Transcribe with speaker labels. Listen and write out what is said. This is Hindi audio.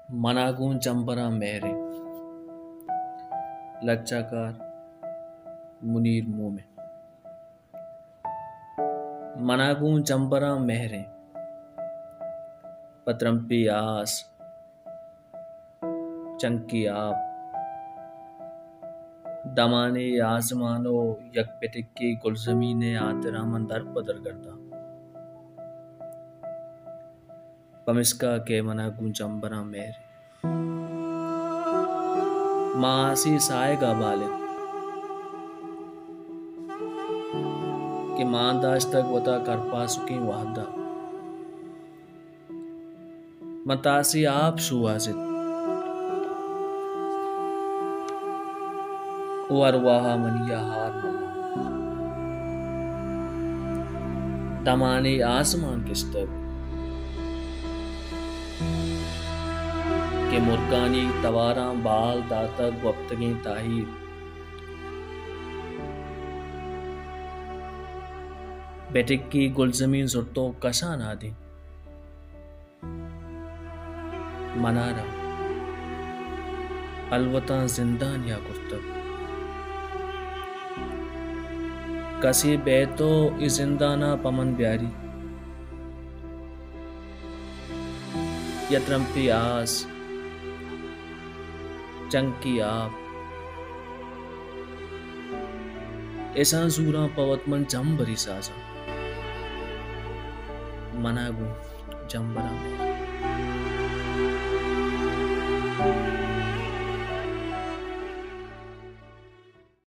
Speaker 1: मनागूं चंबरा मेहरे लच्चाकार मुनीर मोमे मनागूं चंबरा मेहरे पत्रम्पी आस चंकी आप दमाने आसमानो यक पिटिक्की गुलजमीने आतरामन दर पदर करता पमिस्का के मनागूं चंबरा मेहरे मासी साएगा बाले कि मांदाश तक वता करपा सुकी वाहदा मतासी आप सुवासित वरवाहा मनिया हार ममा दमाने आसमान किस्तर के मुर्कानी तवारा बाल दातक वक्तगी ताहिर बेटिक्की गुलजमीन सुरतो कशा नादी मनारा अलवता जिंदान या कुर्तब कसी बेतो इस जिंदाना पमन ब्यारी यत्रम्पी आस चंकी आप ऐसा सूरा पवतमन जम्बरी सासा मनागू जम्बरा में